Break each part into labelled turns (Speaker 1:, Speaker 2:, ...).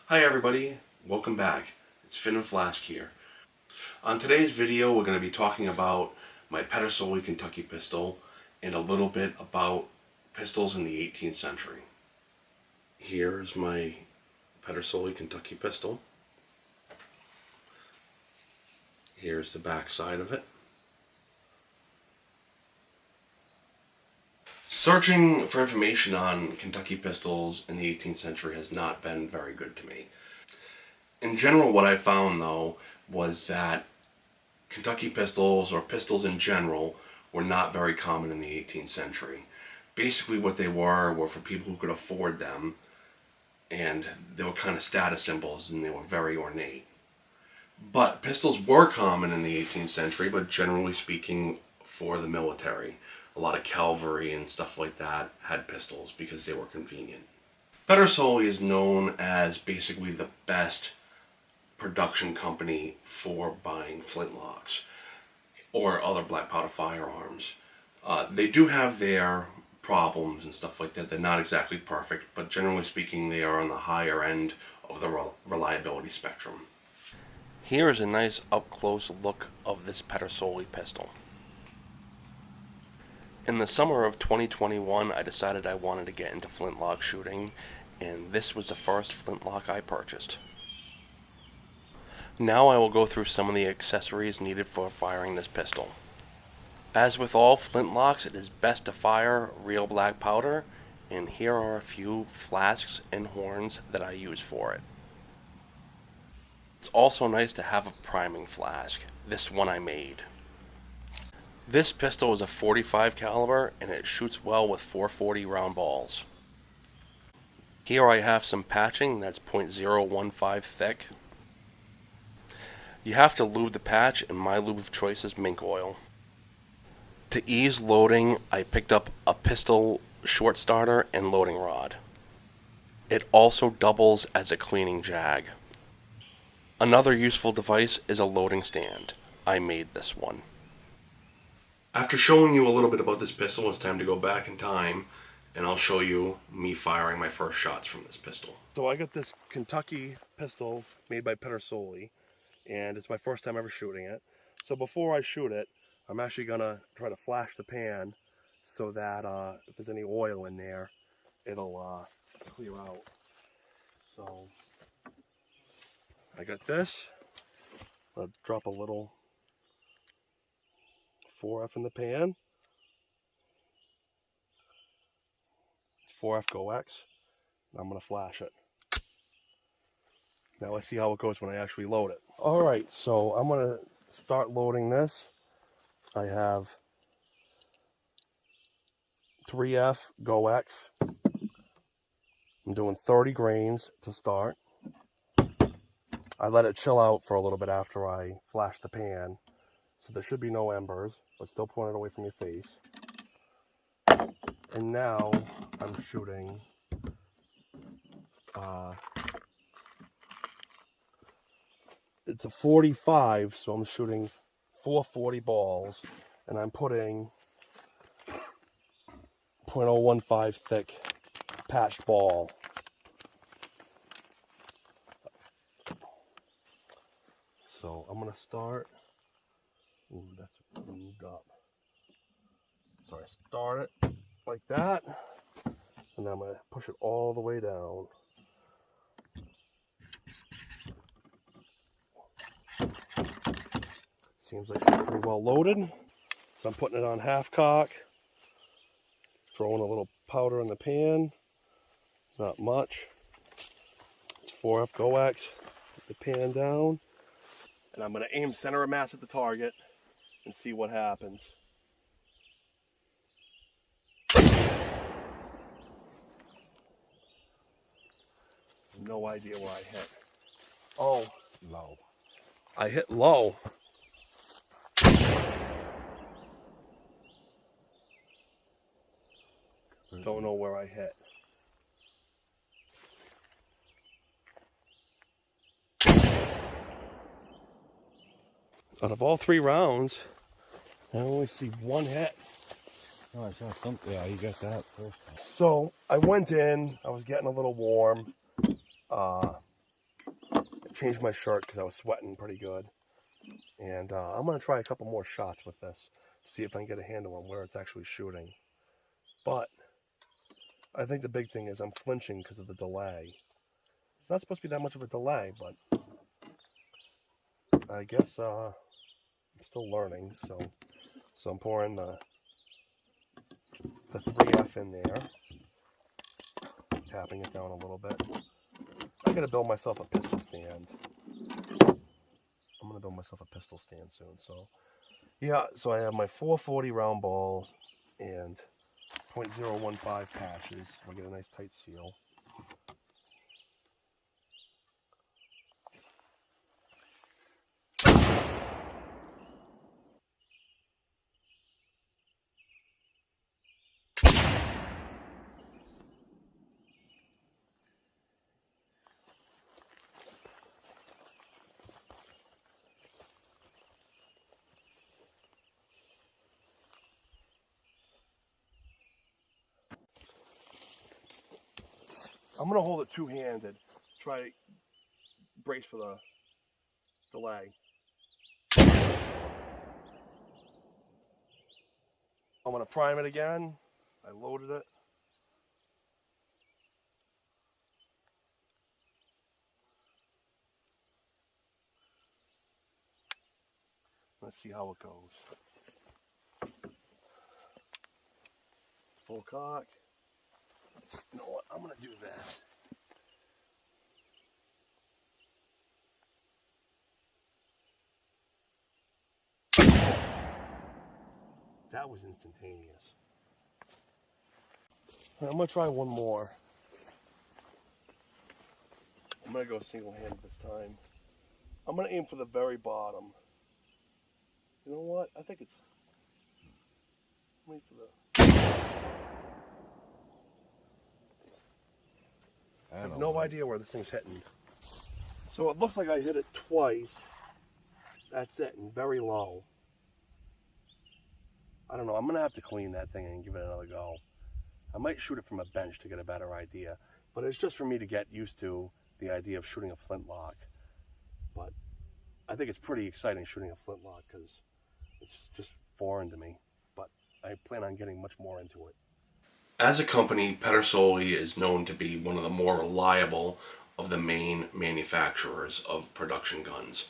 Speaker 1: Hi everybody, welcome back. It's Finn and Flask here. On today's video we're going to be talking about my Pedersoli Kentucky Pistol and a little bit about pistols in the 18th century. Here's my Pedersoli Kentucky Pistol. Here's the back side of it. Searching for information on Kentucky pistols in the 18th century has not been very good to me. In general, what I found though was that Kentucky pistols, or pistols in general, were not very common in the 18th century. Basically what they were for people who could afford them, and they were kind of status symbols and they were very ornate. But pistols were common in the 18th century, but generally speaking for the military. A lot of cavalry and stuff like that had pistols because they were convenient. Pedersoli is known as basically the best production company for buying flintlocks or other black powder firearms. They do have their problems and stuff like that. They're not exactly perfect, but generally speaking they are on the higher end of the reliability spectrum. Here is a nice up-close look of this Pedersoli pistol. In the summer of 2021, I decided I wanted to get into flintlock shooting, and this was the first flintlock I purchased. Now I will go through some of the accessories needed for firing this pistol. As with all flintlocks, it is best to fire real black powder, and here are a few flasks and horns that I use for it. It's also nice to have a priming flask. This one I made. This pistol is a .45 caliber and it shoots well with .440 round balls. Here I have some patching that's .015 thick. You have to lube the patch, and my lube of choice is mink oil. To ease loading, I picked up a pistol short starter and loading rod. It also doubles as a cleaning jag. Another useful device is a loading stand. I made this one. After showing you a little bit about this pistol, it's time to go back in time and I'll show you me firing my first shots from this pistol. So I got this Kentucky pistol made by Pedersoli, and it's my first time ever shooting it. So before I shoot it, I'm actually gonna try to flash the pan so that if there's any oil in there, it'll clear out. So I got this. I'll drop a little 4F in the pan. It's 4F GoX. I'm going to flash it. Now let's see how it goes when I actually load it. Alright, so I'm going to start loading this. I have 3F GoX. I'm doing 30 grains to start. I let it chill out for a little bit after I flash the pan. So there should be no embers, but still point it away from your face. And now I'm shooting it's a 45, so I'm shooting 440 balls, and I'm putting .015 thick patched ball. So I'm gonna start. Ooh, that's moved up. So I start it like that, and then I'm gonna push it all the way down. Seems like it's pretty well loaded. So I'm putting it on half cock, throwing a little powder in the pan, not much. It's 4F GoX, put the pan down, and I'm gonna aim center of mass at the target and see what happens. No idea where I hit. Oh, low. I hit low. Don't know where I hit. Out of all 3 rounds, I only see 1 hit.
Speaker 2: Oh, I saw something. Yeah, you got that first.
Speaker 1: So I went in, I was getting a little warm. changed my shirt because I was sweating pretty good. And I'm going to try a couple more shots with this. See if I can get a handle on where it's actually shooting. But I think the big thing is I'm flinching because of the delay. It's not supposed to be that much of a delay, but I guess I'm still learning. So I'm pouring the 3F in there, tapping it down a little bit. I gotta build myself a pistol stand. I'm gonna build myself a pistol stand soon. So yeah, so I have my 440 round balls and .015 patches. I'll get a nice tight seal. I'm going to hold it two-handed, try to brace for the delay. I'm going to prime it again. I loaded it. Let's see how it goes. Full cock. You know what? I'm going to do this. That was instantaneous. I'm going to try one more. I'm going to go single-handed this time. I'm going to aim for the very bottom. You know what? I think it's... Wait for the... I have no idea where this thing's hitting. So it looks like I hit it twice. That's it, and very low. I don't know, I'm going to have to clean that thing and give it another go. I might shoot it from a bench to get a better idea. But it's just for me to get used to the idea of shooting a flintlock. But I think it's pretty exciting shooting a flintlock because it's just foreign to me. But I plan on getting much more into it. As a company, Pedersoli is known to be one of the more reliable of the main manufacturers of production guns.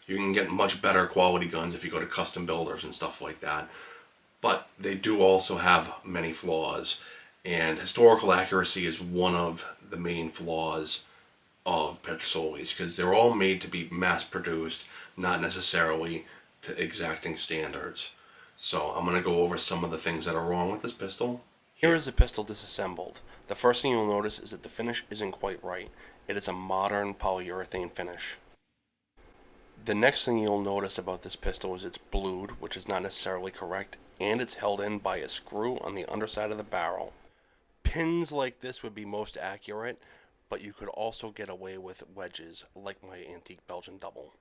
Speaker 1: You can get much better quality guns if you go to custom builders and stuff like that, but they do also have many flaws, and historical accuracy is one of the main flaws of Pedersoli's because they're all made to be mass-produced, not necessarily to exacting standards. So I'm going to go over some of the things that are wrong with this pistol. Here is the pistol disassembled. The first thing you'll notice is that the finish isn't quite right. It is a modern polyurethane finish. The next thing you'll notice about this pistol is it's blued, which is not necessarily correct, and it's held in by a screw on the underside of the barrel. Pins like this would be most accurate, but you could also get away with wedges, like my antique Belgian double.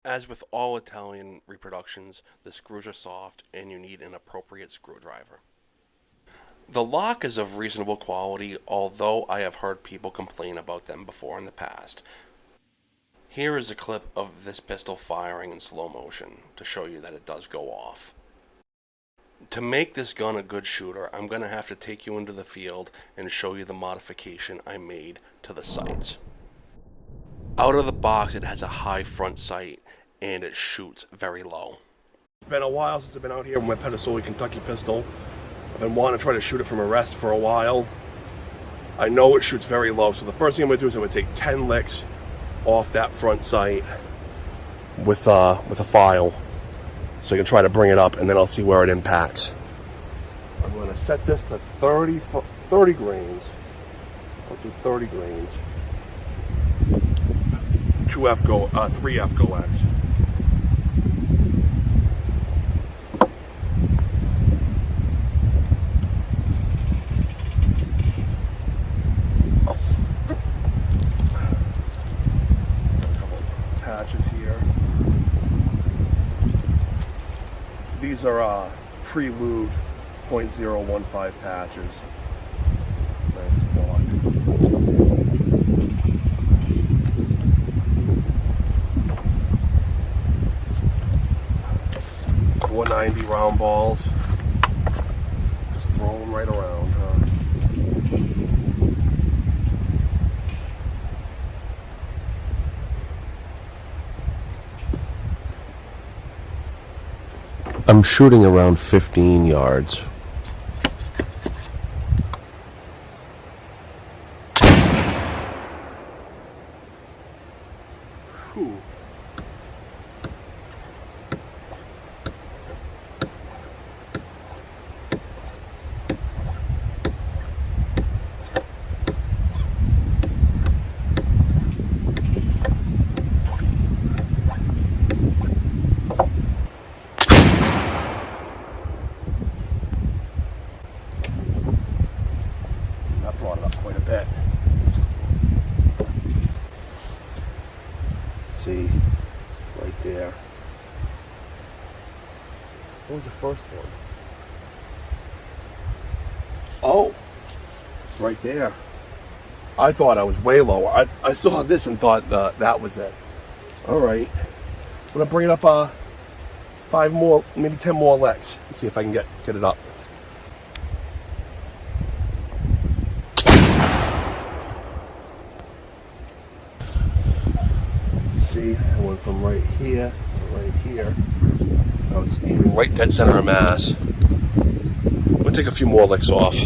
Speaker 1: As with all Italian reproductions, the screws are soft and you need an appropriate screwdriver. The lock is of reasonable quality, although I have heard people complain about them before in the past. Here is a clip of this pistol firing in slow motion to show you that it does go off. To make this gun a good shooter, I'm going to have to take you into the field and show you the modification I made to the sights. Out of the box, it has a high front sight and it shoots very low. It's been a while since I've been out here with my Pedersoli Kentucky Pistol. I've been wanting to try to shoot it from a rest for a while. I know it shoots very low, so the first thing I'm going to do is I'm going to take 10 licks off that front sight with a file, so I can try to bring it up, and then I'll see where it impacts. I'm going to set this to 30 grains. I'll do 30 grains. 3F go X. Patches here. These are pre-lubed .015 patches. Nice block. 90 round balls. Just throw them right around, huh? I'm shooting around 15 yards. Whew. That brought it up quite a bit. See, right there. What was the first one? Oh, it's right there. I thought I was way lower. I saw this and thought that was it. All right. I'm going to bring it up 5 more, maybe 10 more legs. Let's see if I can get it up. See, I went from right here to right here. I was aiming right dead center of mass. I'm going to take a few more licks off.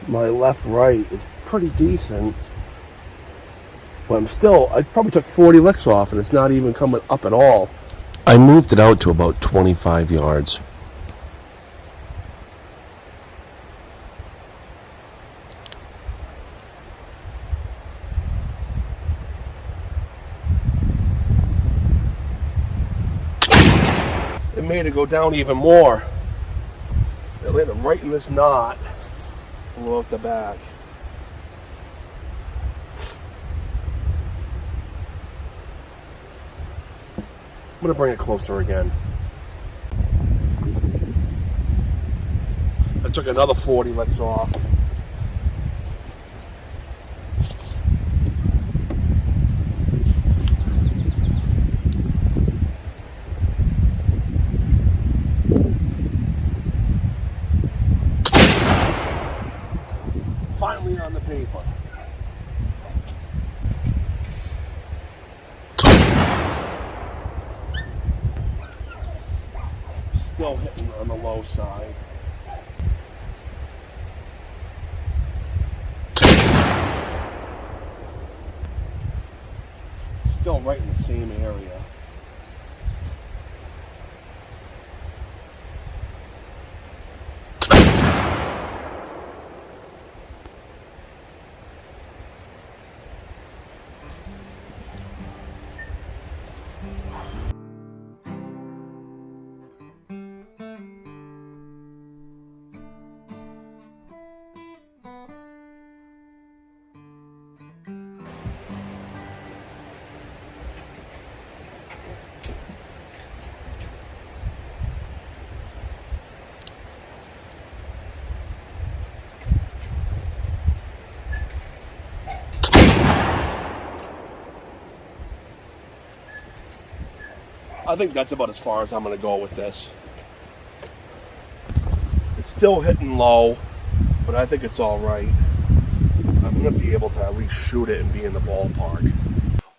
Speaker 1: My left-right is pretty decent, but I probably took 40 licks off and it's not even coming up at all. I moved it out to about 25 yards. It made it go down even more. It landed right in this knot. Blow out the back. I'm going to bring it closer again. I took another 40 licks off. Finally on the paper. Still hitting on the low side. Still right in the same area. I think that's about as far as I'm going to go with this. It's still hitting low, but I think it's all right. I'm going to be able to at least shoot it and be in the ballpark.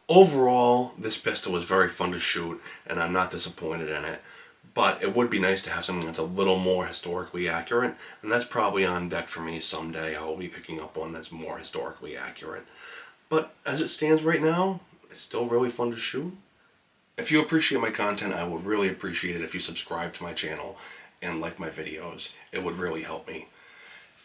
Speaker 1: Overall, this pistol was very fun to shoot, and I'm not disappointed in it. But it would be nice to have something that's a little more historically accurate, and that's probably on deck for me someday. I will be picking up one that's more historically accurate. But as it stands right now, it's still really fun to shoot. If you appreciate my content, I would really appreciate it if you subscribe to my channel and like my videos. It would really help me.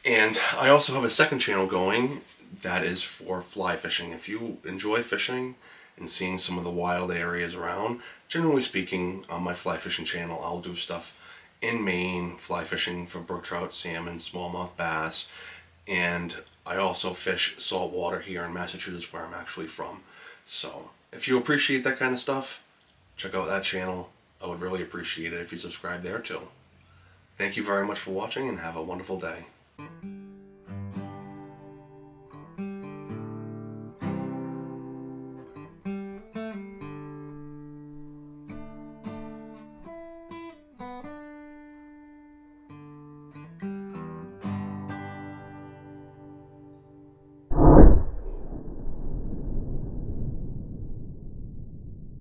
Speaker 1: And I also have a second channel going that is for fly fishing. If you enjoy fishing and seeing some of the wild areas around, generally speaking, on my fly fishing channel, I'll do stuff in Maine, fly fishing for brook trout, salmon, smallmouth bass, and I also fish saltwater here in Massachusetts, where I'm actually from. So if you appreciate that kind of stuff, check out that channel. I would really appreciate it if you subscribe there too. Thank you very much for watching and have a wonderful day.